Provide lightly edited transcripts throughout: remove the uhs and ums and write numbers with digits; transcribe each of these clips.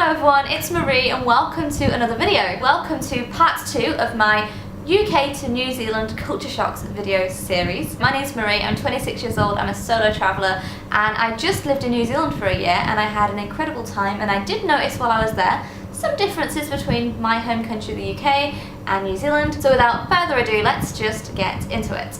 Hello everyone, it's Marie and welcome to another video. Welcome to part 2 of my UK to New Zealand Culture Shocks video series. My name's Marie, I'm 26 years old, I'm a solo traveller and I just lived in New Zealand for a year and I had an incredible time, and I did notice while I was there some differences between my home country, the UK, and New Zealand. So without further ado, let's just get into it.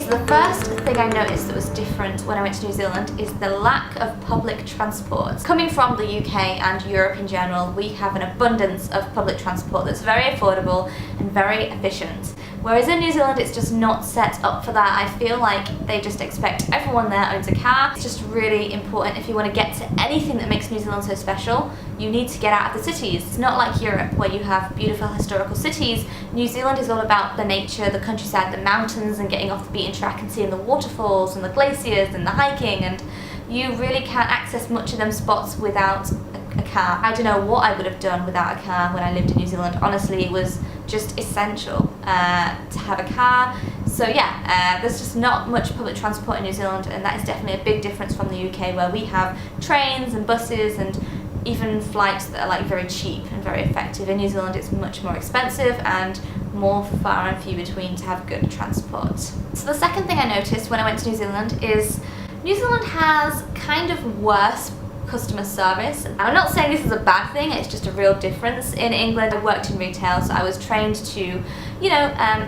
The first thing I noticed that was different when I went to New Zealand is the lack of public transport. Coming from the UK and Europe in general, we have an abundance of public transport that's very affordable and very efficient. Whereas in New Zealand, it's just not set up for that. I feel like they just expect everyone there owns a car. It's just really important if you want to get to anything that makes New Zealand so special, you need to get out of the cities. It's not like Europe where you have beautiful historical cities. New Zealand is all about the nature, the countryside, the mountains, and getting off the beaten track and seeing the waterfalls and the glaciers and the hiking, and you really can't access much of them spots without a car. I don't know what I would have done without a car when I lived in New Zealand. Honestly, it was just essential to have a car. So yeah, there's just not much public transport in New Zealand, and that is definitely a big difference from the UK, where we have trains and buses and even flights that are like very cheap and very effective. In New Zealand it's much more expensive and more far and few between to have good transport. So the second thing I noticed when I went to New Zealand is New Zealand has kind of worse customer service. I'm not saying this is a bad thing, it's just a real difference. In England I worked in retail, so I was trained to,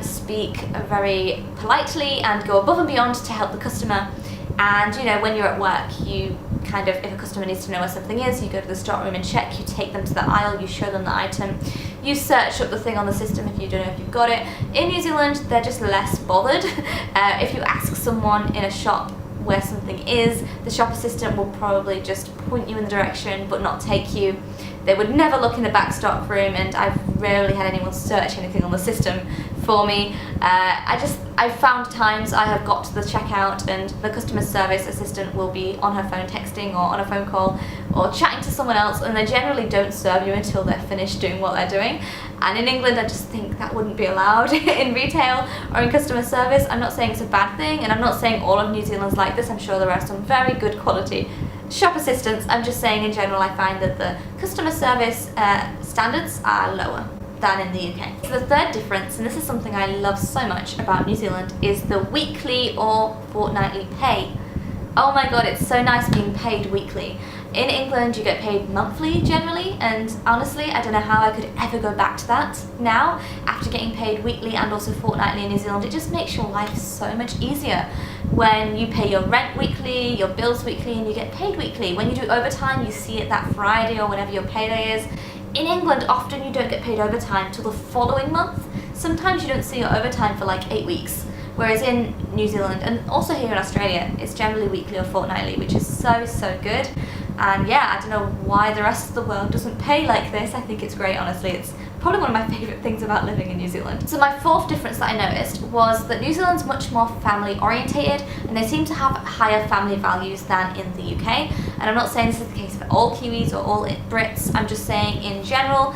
speak very politely and go above and beyond to help the customer. And when you're at work, you kind of, if a customer needs to know where something is, you go to the stock room and check, you take them to the aisle, you show them the item, you search up the thing on the system if you don't know if you've got it. In New Zealand, they're just less bothered. If you ask someone in a shop where something is, the shop assistant will probably just point you in the direction but not take you. They would never look in the back stock room, and I've rarely had anyone search anything on the system for me. I found times I have got to the checkout and the customer service assistant will be on her phone texting or on a phone call or chatting to someone else, and they generally don't serve you until they're finished doing what they're doing. And in England, I just think that wouldn't be allowed in retail or in customer service. I'm not saying it's a bad thing, and I'm not saying all of New Zealand's like this. I'm sure there are some very good quality shop assistants. I'm just saying in general I find that the customer service standards are lower than in the UK. So the third difference, and this is something I love so much about New Zealand, is the weekly or fortnightly pay. Oh my god, it's so nice being paid weekly. In England you get paid monthly generally, and honestly I don't know how I could ever go back to that now after getting paid weekly and also fortnightly in New Zealand. It just makes your life so much easier when you pay your rent weekly, your bills weekly, and you get paid weekly. When you do overtime, you see it that Friday or whenever your payday is. In England, often you don't get paid overtime till the following month. Sometimes you don't see your overtime for like 8 weeks. Whereas in New Zealand, and also here in Australia, it's generally weekly or fortnightly, which is so good. And yeah, I don't know why the rest of the world doesn't pay like this. I think it's great, honestly. It's probably one of my favourite things about living in New Zealand. So my fourth difference that I noticed was that New Zealand's much more family orientated, and they seem to have higher family values than in the UK. And I'm not saying this is the case for all Kiwis or all Brits, I'm just saying in general.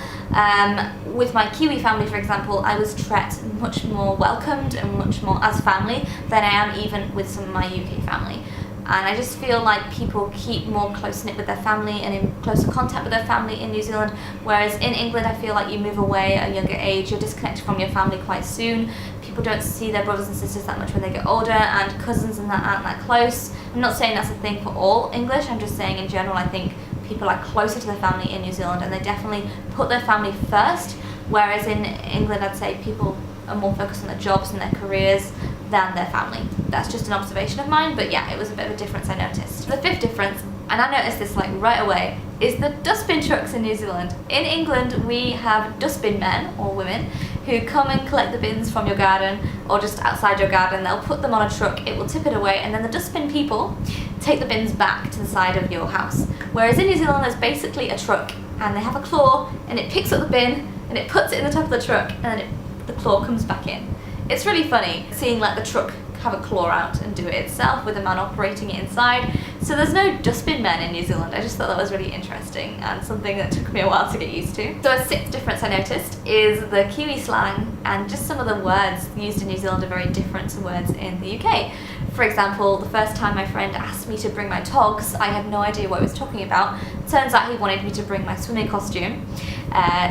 With my Kiwi family, for example, I was treated much more welcomed and much more as family than I am even with some of my UK family. And I just feel like people keep more close-knit with their family and in closer contact with their family in New Zealand, whereas in England I feel like you move away at a younger age, you're disconnected from your family quite soon. People don't see their brothers and sisters that much when they get older, and cousins and that aren't that close. I'm not saying that's a thing for all English, I'm just saying in general I think people are closer to their family in New Zealand and they definitely put their family first, whereas in England I'd say people are more focused on their jobs and their careers than their family. That's just an observation of mine, but yeah, it was a bit of a difference I noticed. The fifth difference, and I noticed this like right away, is the dustbin trucks in New Zealand. In England we have dustbin men or women who come and collect the bins from your garden or just outside your garden. They'll put them on a truck, it will tip it away, and then the dustbin people take the bins back to the side of your house. Whereas in New Zealand there's basically a truck and they have a claw and it picks up the bin and it puts it in the top of the truck, and then the claw comes back in. It's really funny seeing like the truck have a claw out and do it itself with a man operating it inside. So there's no dustbin men in New Zealand. I just thought that was really interesting and something that took me a while to get used to. So a sixth difference I noticed is the Kiwi slang, and just some of the words used in New Zealand are very different to words in the UK. For example, the first time my friend asked me to bring my togs, I had no idea what he was talking about. Turns out he wanted me to bring my swimming costume.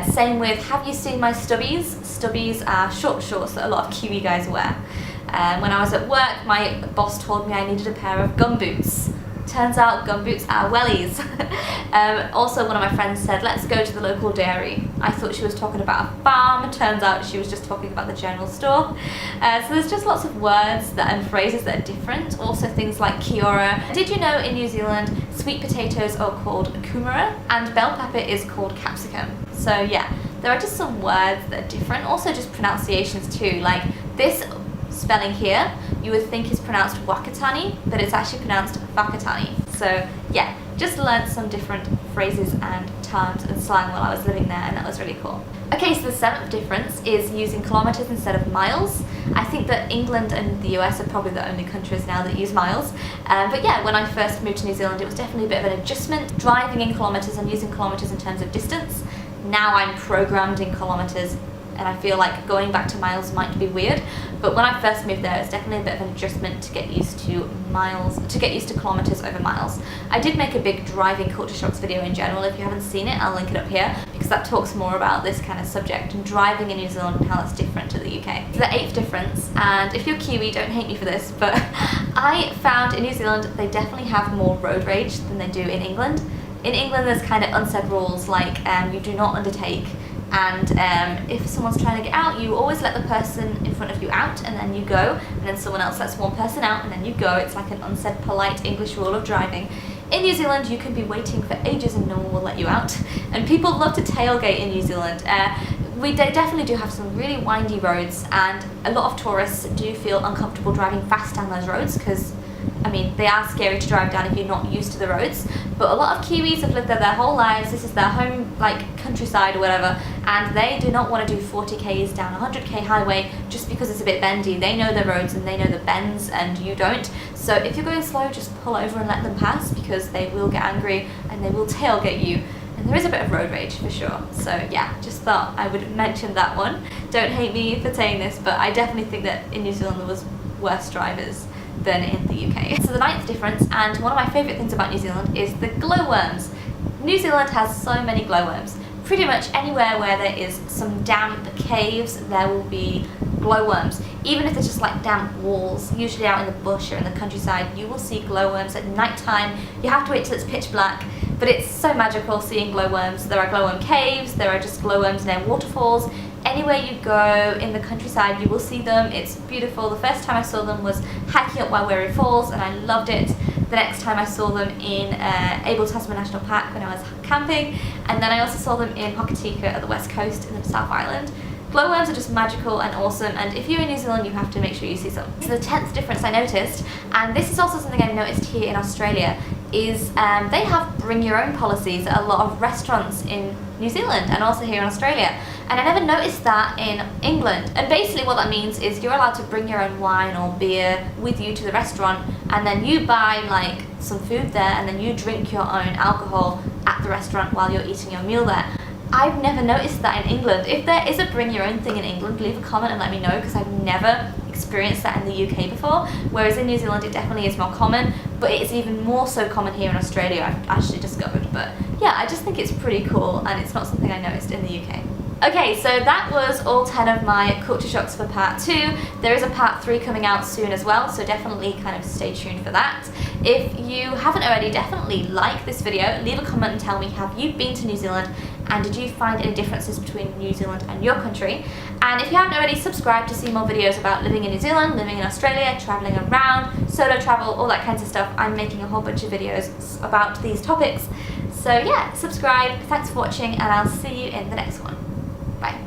Same with, have you seen my stubbies? Stubbies are short shorts that a lot of Kiwi guys wear. When I was at work, my boss told me I needed a pair of gumboots. Turns out gumboots are wellies. Also, one of my friends said, let's go to the local dairy. I thought she was talking about a farm. Turns out she was just talking about the general store. So there's just lots of words and phrases that are different. Also things like kia ora. Did you know in New Zealand, sweet potatoes are called kumara and bell pepper is called capsicum? So yeah, there are just some words that are different. Also just pronunciations too. Like this spelling here, you would think is pronounced Wakatani, but it's actually pronounced Wakatani. So yeah, just learned some different phrases and terms and slang while I was living there, and that was really cool. Okay, so the seventh difference is using kilometers instead of miles. I think that England and the US are probably the only countries now that use miles. But yeah, when I first moved to New Zealand, it was definitely a bit of an adjustment, driving in kilometers and using kilometers in terms of distance. Now I'm programmed in kilometers, and I feel like going back to miles might be weird, but when I first moved there, it's definitely a bit of an adjustment to get used to miles, to get used to kilometers over miles. I did make a big driving culture shocks video in general. If you haven't seen it, I'll link it up here, because that talks more about this kind of subject and driving in New Zealand and how that's different to the UK. The eighth difference, and if you're Kiwi, don't hate me for this, but I found in New Zealand they definitely have more road rage than they do in England. In England, there's kind of unsaid rules like you do not undertake, and if someone's trying to get out, you always let the person in front of you out and then you go, and then someone else lets one person out and then you go. It's like an unsaid polite English rule of driving. In New Zealand, you can be waiting for ages and no one will let you out, and people love to tailgate in New Zealand. They definitely do have some really windy roads, and a lot of tourists do feel uncomfortable driving fast down those roads because, I mean, they are scary to drive down if you're not used to the roads. But a lot of Kiwis have lived there their whole lives. This is their home, like, countryside or whatever, and they do not want to do 40 k's down a 100k highway just because it's a bit bendy. They know the roads and they know the bends, and you don't. So if you're going slow, just pull over and let them pass, because they will get angry and they will tailgate you. And there is a bit of road rage for sure. So yeah, just thought I would mention that one. Don't hate me for saying this, but I definitely think that in New Zealand there was worse drivers than in the UK. So the ninth difference, and one of my favourite things about New Zealand, is the glowworms. New Zealand has so many glowworms. Pretty much anywhere where there is some damp caves, there will be glowworms. Even if it's just like damp walls, usually out in the bush or in the countryside, you will see glowworms at night time. You have to wait till it's pitch black, but it's so magical seeing glowworms. There are glowworm caves, there are just glowworms near waterfalls. Anywhere you go in the countryside, you will see them. It's beautiful. The first time I saw them was hiking up Wairere Falls, and I loved it. The next time I saw them in Abel Tasman National Park when I was camping, and then I also saw them in Hokitika at the west coast in the South Island. Glowworms are just magical and awesome, and if you're in New Zealand, you have to make sure you see some. So the 10th difference I noticed, and this is also something I've noticed here in Australia, is they have bring your own policies at a lot of restaurants in New Zealand and also here in Australia. And I never noticed that in England. And basically what that means is you're allowed to bring your own wine or beer with you to the restaurant, and then you buy like some food there, and then you drink your own alcohol at the restaurant while you're eating your meal there. I've never noticed that in England. If there is a bring your own thing in England, leave a comment and let me know, because I've never experienced that in the UK before, whereas in New Zealand it definitely is more common, but it's even more so common here in Australia, I've actually discovered. But yeah, I just think it's pretty cool, and it's not something I noticed in the UK. Okay, so that was all 10 of my culture shocks for part 2. There is a part 3 coming out soon as well, so definitely kind of stay tuned for that. If you haven't already, definitely like this video, leave a comment and tell me, have you been to New Zealand, and did you find any differences between New Zealand and your country? And if you haven't already, subscribe to see more videos about living in New Zealand, living in Australia, travelling around, solo travel, all that kinds of stuff. I'm making a whole bunch of videos about these topics. So yeah, subscribe, thanks for watching, and I'll see you in the next one. Bye.